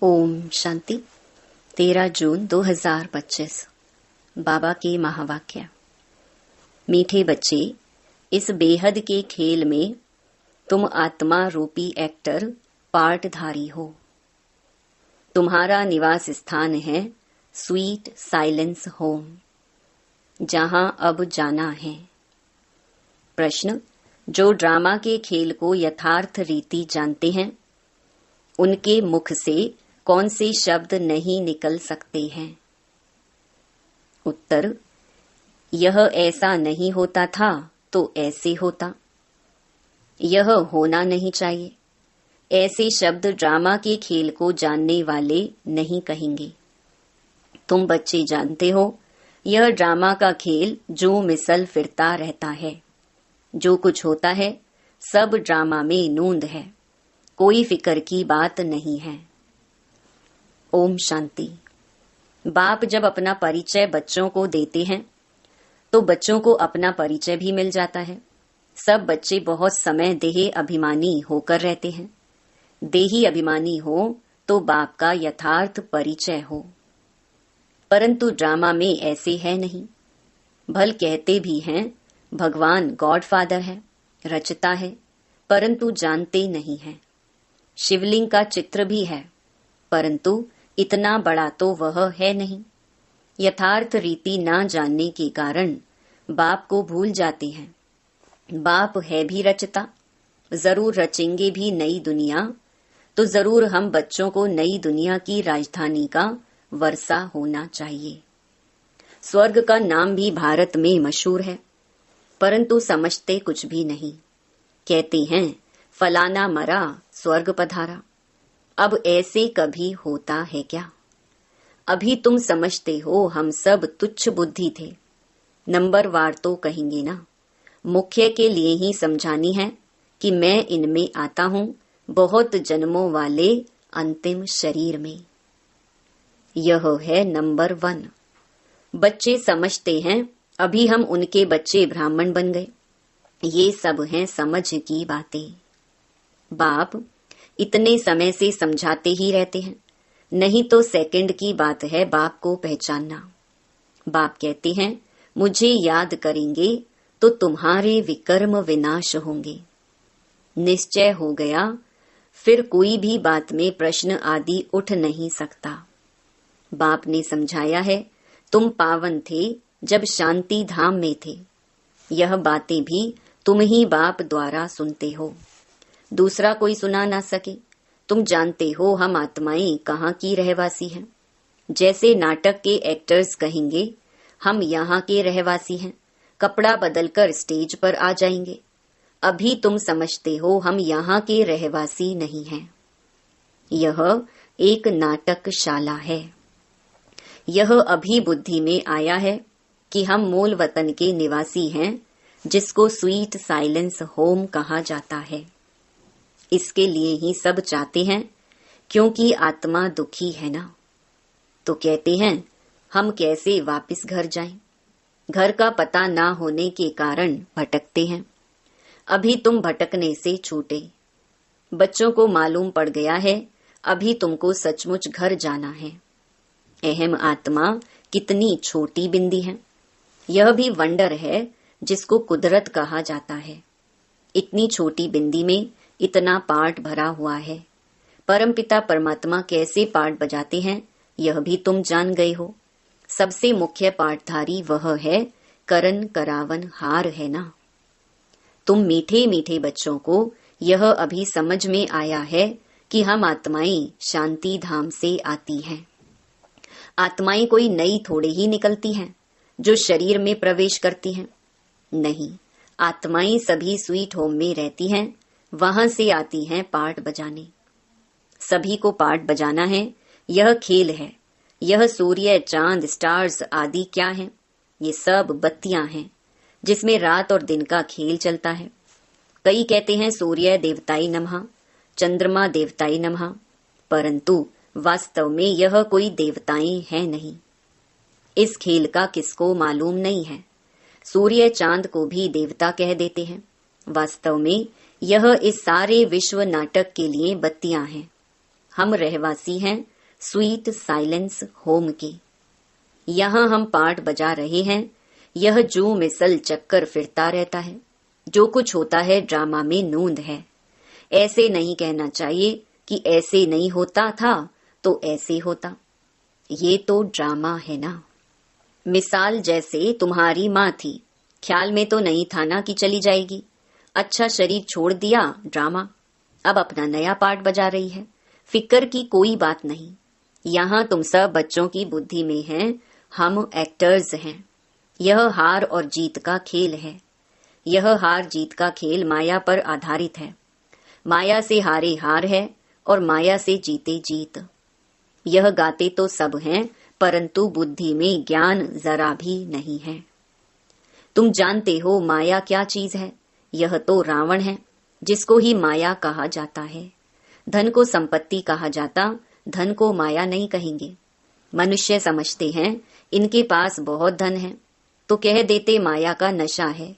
ओम शांति। 13 जून 2025। बाबा के महावाक्य। मीठे बच्चे, इस बेहद के खेल में तुम आत्मा रूपी एक्टर पार्टधारी हो। तुम्हारा निवास स्थान है स्वीट साइलेंस होम, जहां अब जाना है। प्रश्न: जो ड्रामा के खेल को यथार्थ रीति जानते हैं, उनके मुख से कौन से शब्द नहीं निकल सकते हैं? उत्तर: यह ऐसा नहीं होता था तो ऐसे होता, यह होना नहीं चाहिए। ऐसे शब्द ड्रामा के खेल को जानने वाले नहीं कहेंगे। तुम बच्चे जानते हो, यह ड्रामा का खेल जो मिसल फिरता रहता है। जो कुछ होता है सब ड्रामा में नूंद है, कोई फिक्र की बात नहीं है। ओम शांति। बाप जब अपना परिचय बच्चों को देते हैं तो बच्चों को अपना परिचय भी मिल जाता है। सब बच्चे बहुत समय देही अभिमानी होकर रहते हैं। देही अभिमानी हो तो बाप का यथार्थ परिचय हो, परंतु ड्रामा में ऐसे है नहीं। भल कहते भी हैं भगवान गॉड फादर है, रचता है, परंतु जानते नहीं है। शिवलिंग का चित्र भी है, परंतु इतना बड़ा तो वह है नहीं। यथार्थ रीति ना जानने के कारण बाप को भूल जाते हैं। बाप है भी रचता, जरूर रचेंगे भी नई दुनिया, तो जरूर हम बच्चों को नई दुनिया की राजधानी का वर्षा होना चाहिए। स्वर्ग का नाम भी भारत में मशहूर है, परंतु समझते कुछ भी नहीं। कहते हैं फलाना मरा स्वर्ग पधारा। अब ऐसे कभी होता है क्या? अभी तुम समझते हो हम सब तुच्छ बुद्धि थे। नंबरवार तो कहेंगे ना। मुख्य के लिए ही समझानी है कि मैं इनमें आता हूँ बहुत जन्मों वाले अंतिम शरीर में। यह है नंबर 1। बच्चे समझते हैं अभी हम उनके बच्चे ब्राह्मण बन गए। ये सब हैं समझ की बातें। बाप इतने समय से समझाते ही रहते हैं, नहीं तो सेकंड की बात है बाप को पहचानना। बाप कहते हैं मुझे याद करेंगे तो तुम्हारे विकर्म विनाश होंगे। निश्चय हो गया, फिर कोई भी बात में प्रश्न आदि उठ नहीं सकता। बाप ने समझाया है तुम पावन थे जब शांति धाम में थे। यह बातें भी तुम ही बाप द्वारा सुनते हो, दूसरा कोई सुना ना सके। तुम जानते हो हम आत्माएं कहाँ की रहवासी हैं। जैसे नाटक के एक्टर्स कहेंगे हम यहाँ के रहवासी हैं, कपड़ा बदलकर स्टेज पर आ जाएंगे। अभी तुम समझते हो हम यहाँ के रहवासी नहीं हैं। यह एक नाटकशाला है। यह अभी बुद्धि में आया है कि हम मूल वतन के निवासी हैं, जिसको स्वीट साइलेंस होम कहा जाता है। इसके लिए ही सब चाहते हैं, क्योंकि आत्मा दुखी है ना। तो कहते हैं हम कैसे वापस घर जाएं। घर का पता ना होने के कारण भटकते हैं। अभी तुम भटकने से छूटे। बच्चों को मालूम पड़ गया है अभी तुमको सचमुच घर जाना है। अहम आत्मा कितनी छोटी बिंदी है। यह भी वंडर है जिसको कुदरत कहा जाता है। इतनी छोटी बिंदी में इतना पार्ट भरा हुआ है। परमपिता परमात्मा कैसे पार्ट बजाते हैं यह भी तुम जान गए हो। सबसे मुख्य पार्टधारी वह है करन करावन हार है ना। तुम मीठे मीठे बच्चों को यह अभी समझ में आया है कि हम आत्माएं शांति धाम से आती हैं। आत्माएं कोई नई थोड़े ही निकलती हैं जो शरीर में प्रवेश करती हैं। नहीं, आत्माएं सभी स्वीट होम में रहती हैं, वहां से आती हैं पार्ट बजाने। सभी को पार्ट बजाना है, यह खेल है। यह सूर्य चांद स्टार्स आदि क्या है? ये सब बत्तियां हैं जिसमें रात और दिन का खेल चलता है। कई कहते हैं सूर्य देवताई नमः, चंद्रमा देवताई नमः, परंतु वास्तव में यह कोई देवताएं हैं नहीं। इस खेल का किसको मालूम नहीं है। सूर्य चांद को भी देवता कह देते हैं। वास्तव में यह इस सारे विश्व नाटक के लिए बत्तियां हैं। हम रहवासी हैं स्वीट साइलेंस होम के। यहाँ हम पार्ट बजा रहे हैं। यह जो मिसल चक्कर फिरता रहता है, जो कुछ होता है ड्रामा में नोंद है। ऐसे नहीं कहना चाहिए कि ऐसे नहीं होता था तो ऐसे होता। ये तो ड्रामा है ना। मिसाल जैसे तुम्हारी माँ थी, ख्याल में तो नहीं था ना कि चली जाएगी। अच्छा शरीर छोड़ दिया, ड्रामा। अब अपना नया पार्ट बजा रही है। फिक्र की कोई बात नहीं। यहाँ तुम सब बच्चों की बुद्धि में हैं, हम एक्टर्स हैं। यह हार और जीत का खेल है। यह हार जीत का खेल माया पर आधारित है। माया से हारे हार है और माया से जीते जीत। यह गाते तो सब हैं, परंतु बुद्धि में ज्ञान जरा भी नहीं है। तुम जानते हो माया क्या चीज है? यह तो रावण है, जिसको ही माया कहा जाता है। धन को संपत्ति कहा जाता, धन को माया नहीं कहेंगे। मनुष्य समझते हैं इनके पास बहुत धन है, तो कह देते माया का नशा है।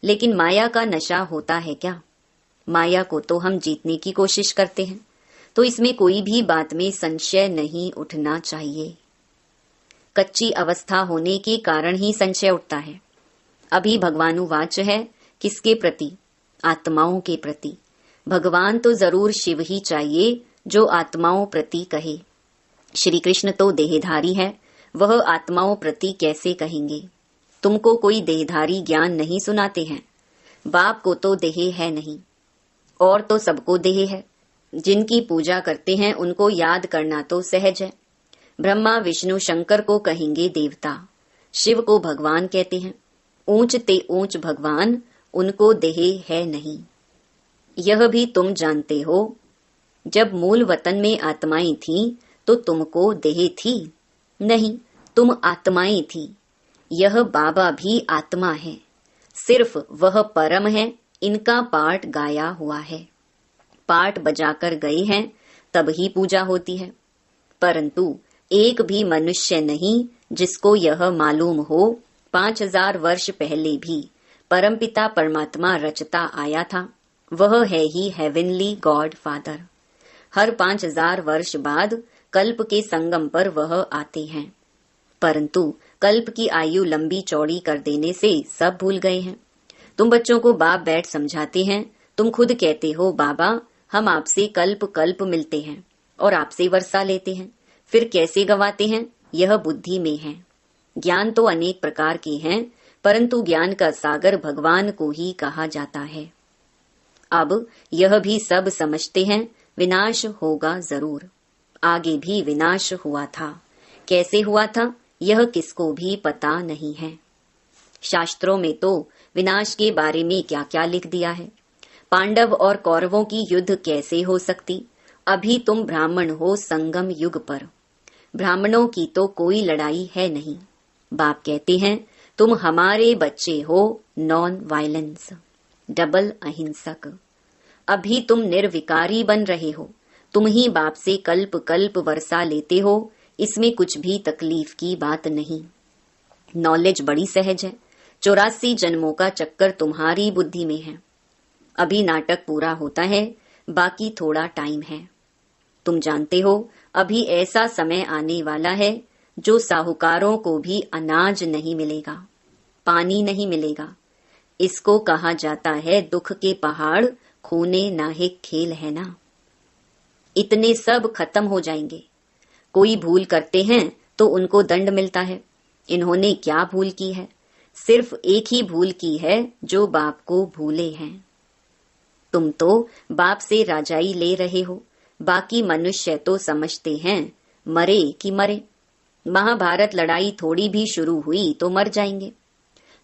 लेकिन माया का नशा होता है क्या? माया को तो हम जीतने की कोशिश करते हैं, तो इसमें कोई भी बात में संशय नहीं उठना चाहिए। कच्ची अवस्था होने के कारण ही संशय उठता है। अभी भगवानुवाच है, किसके प्रति? आत्माओं के प्रति। भगवान तो जरूर शिव ही चाहिए जो आत्माओं प्रति कहे। श्री कृष्ण तो देहधारी है, वह आत्माओं प्रति कैसे कहेंगे? तुमको कोई देहधारी ज्ञान नहीं सुनाते हैं। बाप को तो देह है नहीं, और तो सबको देह है। जिनकी पूजा करते हैं उनको याद करना तो सहज है। ब्रह्मा विष्णु शंकर को कहेंगे देवता, शिव को भगवान कहते हैं। ऊंच ते ऊंच भगवान, उनको देह है नहीं। यह भी तुम जानते हो। जब मूल वतन में आत्माएं थीं, तो तुमको देह थी नहीं, तुम आत्माएं थी। यह बाबा भी आत्मा है, सिर्फ वह परम है। इनका पाठ गाया हुआ है, पाठ बजाकर गए हैं, तब ही पूजा होती है। परंतु एक भी मनुष्य नहीं जिसको यह मालूम हो 5000 वर्ष पहले भी परमपिता परमात्मा रचता आया था। वह है ही हेवनली गॉड फादर। हर 5000 वर्ष बाद कल्प के संगम पर वह आते हैं, परंतु कल्प की आयु लंबी चौड़ी कर देने से सब भूल गए हैं। तुम बच्चों को बाप बैठ समझाते हैं, तुम खुद कहते हो बाबा हम आपसे कल्प कल्प मिलते हैं और आपसे वर्षा लेते हैं, फिर कैसे गवाते हैं? यह बुद्धि में है। ज्ञान तो अनेक प्रकार के हैं, परंतु ज्ञान का सागर भगवान को ही कहा जाता है। अब यह भी सब समझते हैं विनाश होगा जरूर। आगे भी विनाश हुआ था, कैसे हुआ था यह किसको भी पता नहीं है। शास्त्रों में तो विनाश के बारे में क्या क्या लिख दिया है। पांडव और कौरवों की युद्ध कैसे हो सकती? अभी तुम ब्राह्मण हो संगम युग पर, ब्राह्मणों की तो कोई लड़ाई है नहीं। बाप कहते हैं तुम हमारे बच्चे हो, नॉन वायलेंस, डबल अहिंसक। अभी तुम निर्विकारी बन रहे हो, तुम ही बाप से कल्प कल्प वर्षा लेते हो, इसमें कुछ भी तकलीफ की बात नहीं। नॉलेज बड़ी सहज है। 84 जन्मों का चक्कर तुम्हारी बुद्धि में है। अभी नाटक पूरा होता है, बाकी थोड़ा टाइम है। तुम जानते हो अभी ऐसा समय आने वाला है जो साहूकारों को भी अनाज नहीं मिलेगा, पानी नहीं मिलेगा। इसको कहा जाता है दुख के पहाड़, खूने नाहिक खेल है ना। इतने सब खत्म हो जाएंगे। कोई भूल करते हैं तो उनको दंड मिलता है। इन्होंने क्या भूल की है? सिर्फ एक ही भूल की है, जो बाप को भूले हैं। तुम तो बाप से राजाई ले रहे हो, बाकी मनुष्य तो समझते हैं मरे कि मरे। महाभारत लड़ाई थोड़ी भी शुरू हुई तो मर जाएंगे।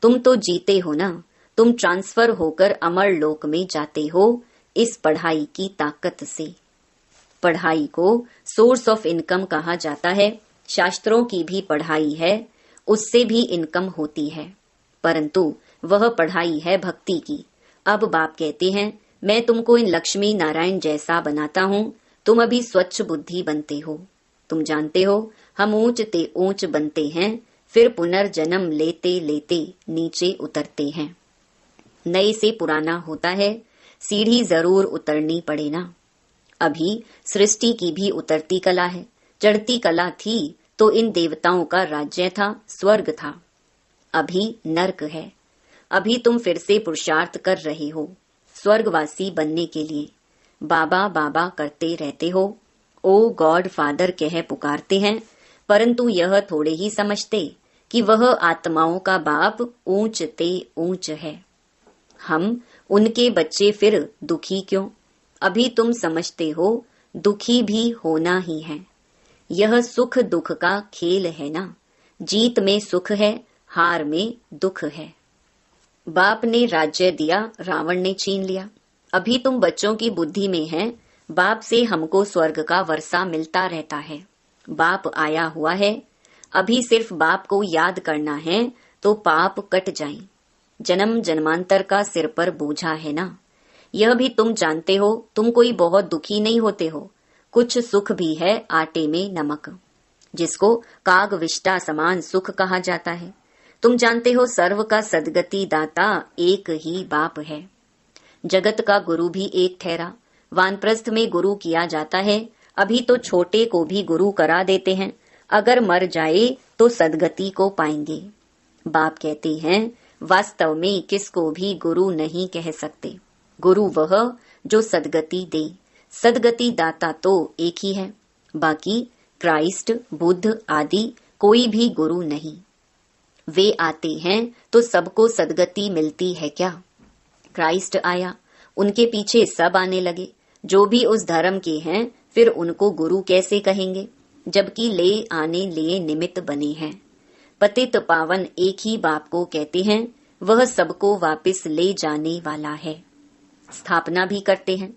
तुम तो जीते हो ना, तुम ट्रांसफर होकर अमर लोक में जाते हो इस पढ़ाई की ताकत से। पढ़ाई को सोर्स ऑफ इनकम कहा जाता है। शास्त्रों की भी पढ़ाई है, उससे भी इनकम होती है, परंतु वह पढ़ाई है भक्ति की। अब बाप कहते हैं मैं तुमको इन लक्ष्मी नारायण जैसा बनाता हूँ, तुम अभी स्वच्छ बुद्धि बनते हो। तुम जानते हो हम ऊंच ते ऊंच बनते हैं, फिर पुनर्जन्म लेते लेते नीचे उतरते हैं। नए से पुराना होता है, सीढ़ी जरूर उतरनी पड़े ना। अभी सृष्टि की भी उतरती कला है, चढ़ती कला थी तो इन देवताओं का राज्य था, स्वर्ग था। अभी नर्क है। अभी तुम फिर से पुरुषार्थ कर रहे हो स्वर्गवासी बनने के लिए। बाबा बाबा करते रहते हो, ओ गॉड फादर कह पुकारते हैं, परंतु यह थोड़े ही समझते कि वह आत्माओं का बाप ऊंच ते ऊंच है। हम उनके बच्चे फिर दुखी क्यों? अभी तुम समझते हो दुखी भी होना ही है। यह सुख दुख का खेल है ना। जीत में सुख है, हार में दुख है। बाप ने राज्य दिया, रावण ने छीन लिया। अभी तुम बच्चों की बुद्धि में है, बाप से हमको स्वर्ग का वर्षा मिलता रहता है। बाप आया हुआ है, अभी सिर्फ बाप को याद करना है तो पाप कट जाएं। जन्म जन्मांतर का सिर पर बोझा है ना। यह भी तुम जानते हो, तुम कोई बहुत दुखी नहीं होते हो। कुछ सुख भी है आटे में नमक, जिसको काग विष्टा समान सुख कहा जाता है। तुम जानते हो सर्व का सदगति दाता एक ही बाप है। जगत का गुरु भी एक ठहरा। वानप्रस्थ में गुरु किया जाता है, अभी तो छोटे को भी गुरु करा देते हैं। अगर मर जाए तो सदगति को पाएंगे। बाप कहते हैं वास्तव में किसको भी गुरु नहीं कह सकते। गुरु वह जो सदगति दे। सदगति दाता तो एक ही है, बाकी क्राइस्ट बुद्ध आदि कोई भी गुरु नहीं। वे आते हैं तो सबको सदगति मिलती है क्या? क्राइस्ट आया, उनके पीछे सब आने लगे। जो भी उस धर्म के हैं फिर उनको गुरु कैसे कहेंगे, जबकि ले आने लिए निमित्त बने हैं। पतित पावन एक ही बाप को कहते हैं, वह सबको वापस ले जाने वाला है। स्थापना भी करते हैं।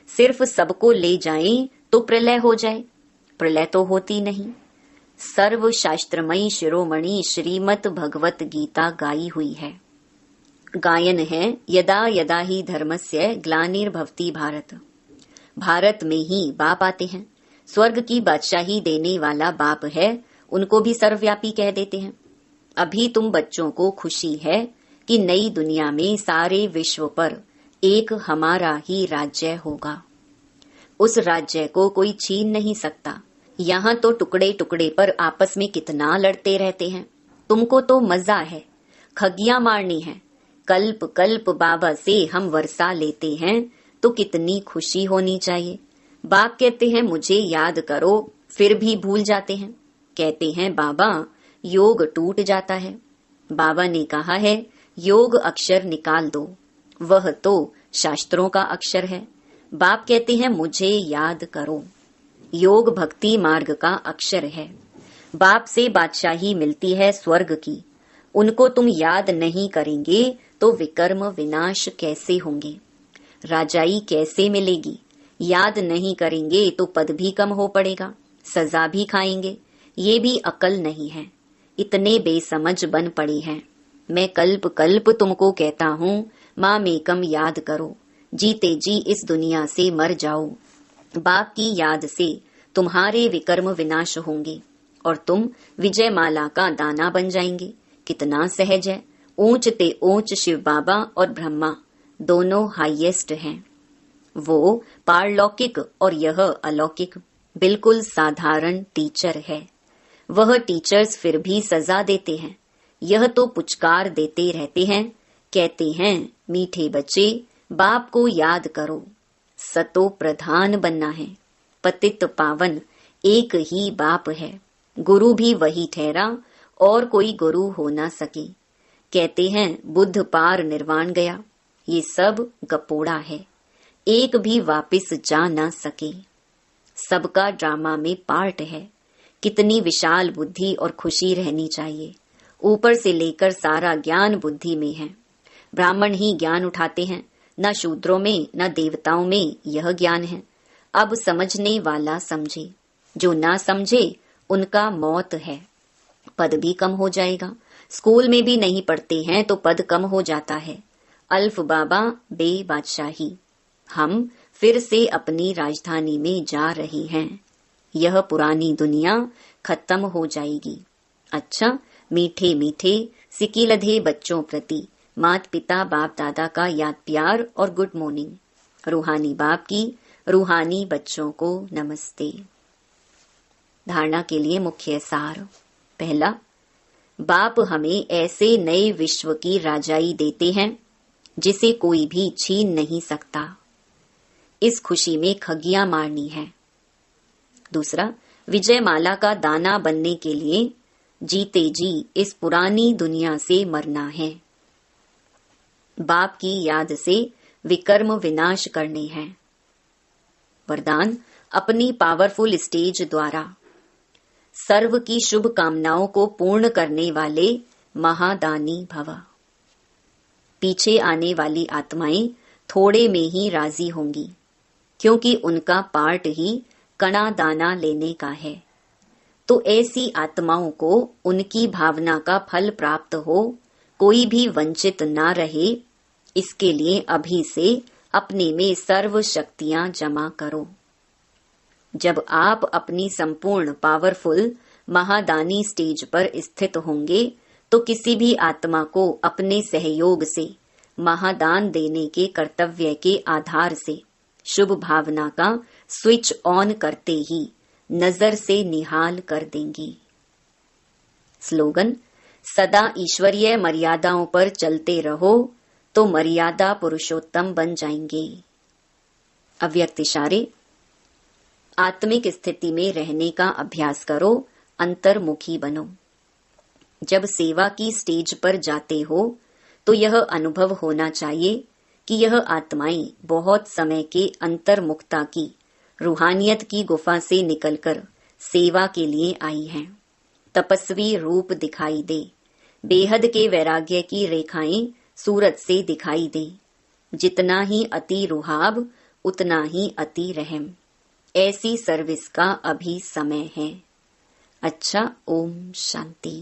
सिर्फ सबको ले जाएं तो प्रलय हो जाए, प्रलय तो होती नहीं। सर्व शास्त्रमयी शिरोमणि श्रीमद् भगवत गीता गाई हुई है। गायन है यदा यदा ही धर्मस्य ग्लानिर्भवति भारत। भारत में ही बाप आते हैं। स्वर्ग की बादशाही देने वाला बाप है, उनको भी सर्वव्यापी कह देते हैं। अभी तुम बच्चों को खुशी है कि नई दुनिया में सारे विश्व पर एक हमारा ही राज्य होगा। उस राज्य को कोई छीन नहीं सकता। यहाँ तो टुकड़े टुकड़े पर आपस में कितना लड़ते रहते हैं। तुमको तो मजा है, खगियां मारनी है। कल्प कल्प बाबा से हम वर्षा लेते हैं तो कितनी खुशी होनी चाहिए। बाप कहते हैं मुझे याद करो, फिर भी भूल जाते हैं। कहते हैं बाबा योग टूट जाता है। बाबा ने कहा है योग अक्षर निकाल दो, वह तो शास्त्रों का अक्षर है। बाप कहते हैं मुझे याद करो। योग भक्ति मार्ग का अक्षर है। बाप से बादशाही मिलती है स्वर्ग की। उनको तुम याद नहीं करेंगे तो विकर्म विनाश कैसे होंगे, राजाई कैसे मिलेगी। याद नहीं करेंगे तो पद भी कम हो पड़ेगा, सजा भी खाएंगे। ये भी अकल नहीं है। इतने बेसमझ बन पड़े हैं। मैं कल्प कल्प तुमको कहता हूँ माँ मेकम याद करो, जीते जी इस दुनिया से मर जाओ। बाप की याद से तुम्हारे विकर्म विनाश होंगे और तुम विजय माला का दाना बन जाएंगे। कितना सहज है। ऊंच ते ऊंच शिव बाबा और ब्रह्मा दोनों हाईएस्ट हैं। वो पारलौकिक और यह अलौकिक बिल्कुल साधारण टीचर है। वह टीचर्स फिर भी सजा देते हैं, यह तो पुचकार देते रहते हैं। कहते हैं मीठे बच्चे बाप को याद करो, सतो प्रधान बनना है। पतित पावन एक ही बाप है। गुरु भी वही ठहरा और कोई गुरु हो ना सके। कहते हैं बुद्ध पार निर्वाण गया, ये सब गपोड़ा है। एक भी वापिस जा ना सके। सबका ड्रामा में पार्ट है। कितनी विशाल बुद्धि और खुशी रहनी चाहिए। ऊपर से लेकर सारा ज्ञान बुद्धि में है। ब्राह्मण ही ज्ञान उठाते हैं, न शूद्रों में न देवताओं में यह ज्ञान है। अब समझने वाला समझे, जो ना समझे उनका मौत है। पद भी कम हो जाएगा। स्कूल में भी नहीं पढ़ते हैं तो पद कम हो जाता है। अल्फ बाबा बे बादशाही। हम फिर से अपनी राजधानी में जा रहे हैं। यह पुरानी दुनिया खत्म हो जाएगी। अच्छा, मीठे मीठे सिकिलधे बच्चों प्रति माता पिता बाप दादा का याद प्यार और गुड मॉर्निंग। रूहानी बाप की रूहानी बच्चों को नमस्ते। धारणा के लिए मुख्य सार। पहला, बाप हमें ऐसे नए विश्व की राजाई देते हैं जिसे कोई भी छीन नहीं सकता। इस खुशी में खगियां मारनी है। दूसरा, विजयमाला का दाना बनने के लिए जीते जी इस पुरानी दुनिया से मरना है। बाप की याद से विकर्म विनाश करने हैं। वरदान, अपनी पावरफुल स्टेज द्वारा सर्व की शुभ कामनाओं को पूर्ण करने वाले महादानी भव। पीछे आने वाली आत्माएं थोड़े में ही राजी होंगी, क्योंकि उनका पार्ट ही कणा दाना लेने का है। तो ऐसी आत्माओं को उनकी भावना का फल प्राप्त हो, कोई भी वंचित ना रहे, इसके लिए अभी से अपने में सर्व शक्तियां जमा करो। जब आप अपनी संपूर्ण पावरफुल महादानी स्टेज पर स्थित होंगे तो किसी भी आत्मा को अपने सहयोग से महादान देने के कर्तव्य के आधार से शुभ भावना का स्विच ऑन करते ही नजर से निहाल कर देंगी। स्लोगन, सदा ईश्वरीय मर्यादाओं पर चलते रहो तो मर्यादा पुरुषोत्तम बन जाएंगे। अव्यक्त इशारे, आत्मिक स्थिति में रहने का अभ्यास करो, अंतर्मुखी बनो। जब सेवा की स्टेज पर जाते हो तो यह अनुभव होना चाहिए कि यह आत्माएं बहुत समय के अंतर्मुखता की रूहानियत की गुफा से निकलकर सेवा के लिए आई हैं। तपस्वी रूप दिखाई दे, बेहद के वैराग्य की रेखाएं सूरत से दिखाई दे। जितना ही अति रुहाब उतना ही अति रहम। ऐसी सर्विस का अभी समय है। अच्छा, ओम शांति।